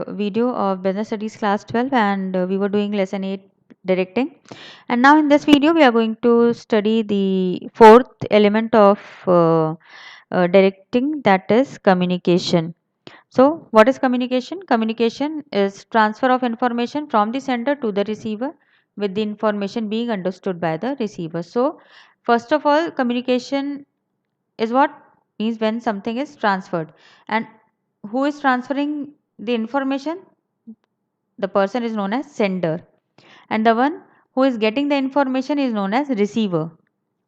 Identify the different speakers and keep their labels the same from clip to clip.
Speaker 1: video of Business Studies class 12, and we were doing lesson 8 directing. And now in this video we are going to study the fourth element of directing, that is communication. So what is communication? Communication is transfer of information from the sender to the receiver with the information being understood by the receiver. So first of all, communication is what means when something is transferred, and who is transferring the information? The person is known as sender, and the one who is getting the information is known as receiver.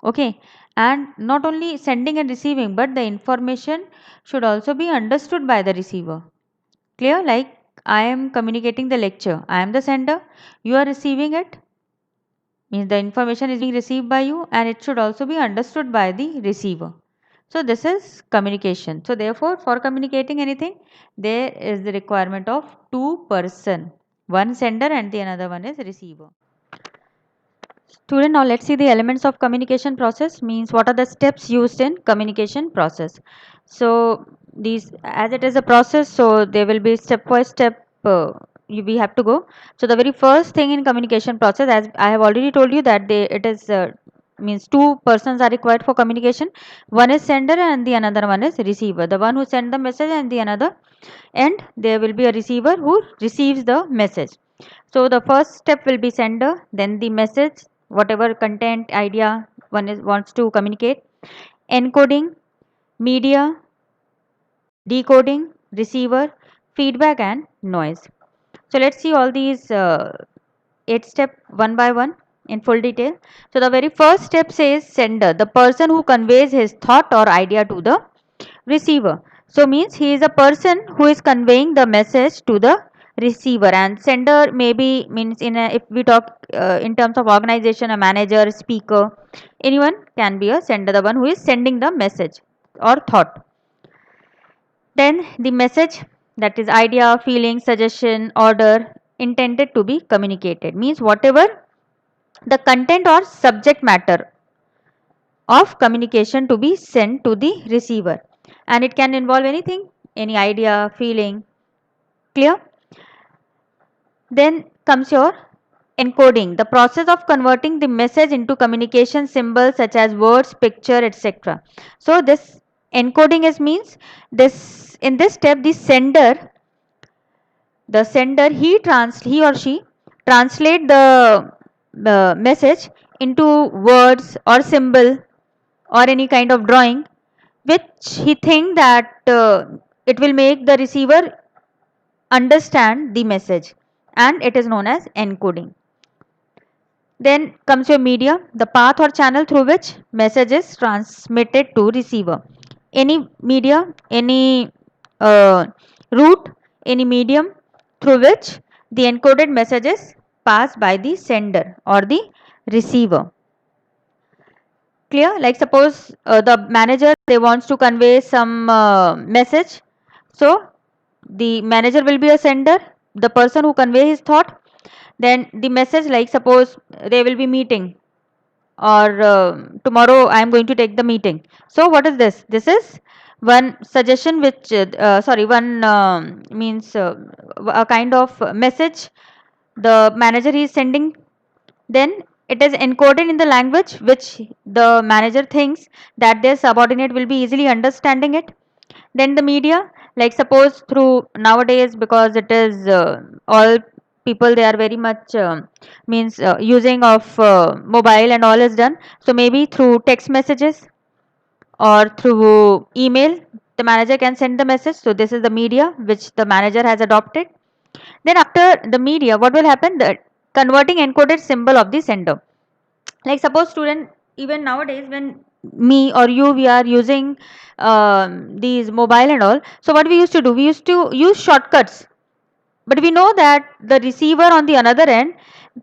Speaker 1: Okay, and not only sending and receiving, but the information should also be understood by the receiver. Clear? Like, I am communicating the lecture, I am the sender, you are receiving it, means the information is being received by you and it should also be understood by the receiver. So this is communication. So therefore, for communicating anything, there is the requirement of two person, one sender and the another one is receiver. Student, now let's see the elements of communication process, means what are the steps used in communication process. So these, as it is a process, so there will be step by step we have to go. So the very first thing in communication process, as I have already told you, that it is means two persons are required for communication. One is sender and the another one is receiver. The one who sent the message and the another, and there will be a receiver who receives the message. So the first step will be sender, then the message, whatever content idea one wants to communicate, encoding, media, decoding, receiver, feedback and noise. So let's see all these 8 steps one by one in full detail. So the very first step says sender, the person who conveys his thought or idea to the receiver. So means he is a person who is conveying the message to the receiver, and sender maybe means if we talk in terms of organization, a manager, speaker, anyone can be a sender, the one who is sending the message or thought. Then the message, that is idea, feeling, suggestion, order intended to be communicated, means whatever the content or subject matter of communication to be sent to the receiver, and it can involve anything, any idea, feeling. Clear? Then comes your encoding, the process of converting the message into communication symbols such as words, picture, etc. So this encoding is means this, in this step the sender he or she translate the message into words or symbol or any kind of drawing which he think that it will make the receiver understand the message, and it is known as encoding. Then comes your media, the path or channel through which message is transmitted to receiver. Any media, any route, any medium through which the encoded message is passed by the sender or the receiver. Clear? Like suppose the manager, they wants to convey some message. So the manager will be a sender, the person who convey his thought. Then the message, like suppose they will be meeting, or tomorrow I am going to take the meeting. So what is this? This is one suggestion which one means a kind of message the manager is sending. Then it is encoded in the language which the manager thinks that their subordinate will be easily understanding it. Then the media, like suppose through nowadays, because it is all people, they are very much means using of mobile and all is done. So maybe through text messages or through email the manager can send the message. So this is the media which the manager has adopted. Then after the media, what will happen? The converting encoded symbol of the sender. Like suppose student, even nowadays when me or you, we are using these mobile and all, so what we used to do, we used to use shortcuts, but we know that the receiver on the another end,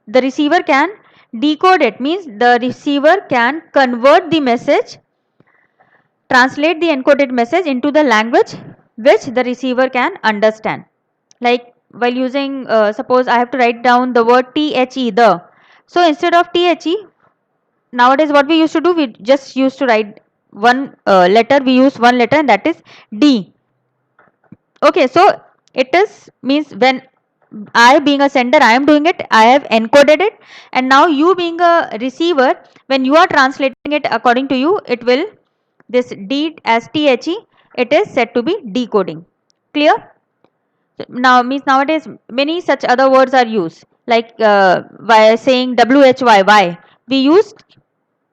Speaker 1: the receiver can decode it, means the receiver can convert the message, translate the encoded message into the language which the receiver can understand. Like while using suppose I have to write down the word the, so instead of nowadays what we used to do, we just used to write one letter, we use one letter, and that is D. Okay, so It is means when I being a sender, I am doing it, I have encoded it, and now you being a receiver, when you are translating it according to you, it will, this D as THE, it is said to be decoding. Clear? Now means nowadays many such other words are used, like by saying WHY, we use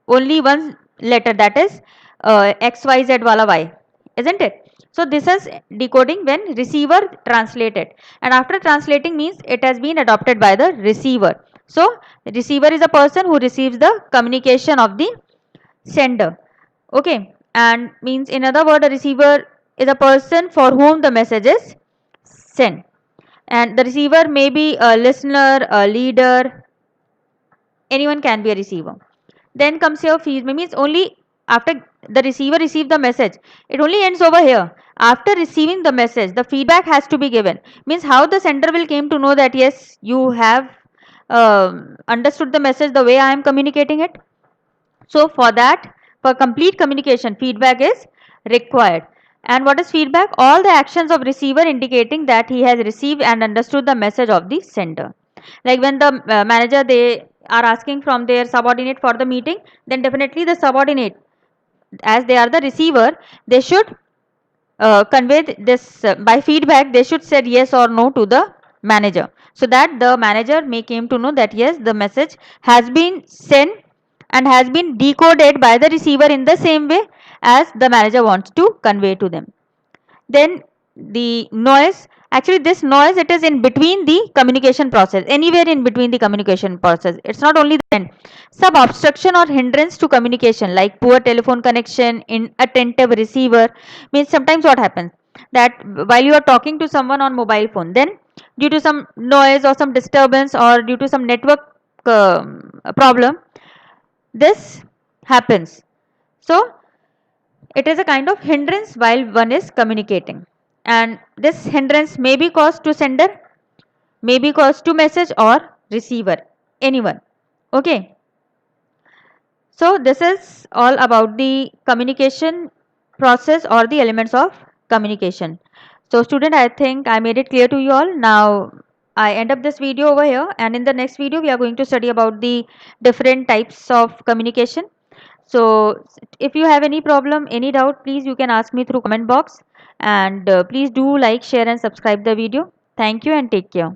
Speaker 1: only one letter, that is XYZ wala Y, isn't it? So this is decoding when receiver translated, and after translating means it has been adopted by the receiver. So receiver is a person who receives the communication of the sender. Okay, and means in other word, a receiver is a person for whom the message is sent, and the receiver may be a listener, a leader, anyone can be a receiver. Then comes your feedback, means only after the receiver receives the message, it only ends over here. After receiving the message, the feedback has to be given, means how the sender will came to know that yes, you have understood the message the way I am communicating it. So for that, for complete communication, feedback is required. And what is feedback? All the actions of receiver indicating that he has received and understood the message of the sender. Like when the manager, they are asking from their subordinate for the meeting, then definitely the subordinate, as they are the receiver, they should convey this by feedback, they should say yes or no to the manager, so that the manager may came to know that yes, the message has been sent and has been decoded by the receiver in the same way as the manager wants to convey to them. Then the noise, actually this noise, it is in between the communication process, anywhere in between the communication process, it's not only the end. Some obstruction or hindrance to communication, like poor telephone connection, inattentive receiver, means sometimes what happens, that while you are talking to someone on mobile phone, then due to some noise or some disturbance or due to some network problem, this happens. So it is a kind of hindrance while one is communicating, and this hindrance may be caused to sender, may be caused to message or receiver, anyone. Okay, so this is all about the communication process or the elements of communication. So student, I think I made it clear to you all. Now I end up this video over here, and in the next video we are going to study about the different types of communication. So if you have any problem, any doubt, please you can ask me through comment box, and please do like, share and subscribe the video. Thank you and take care.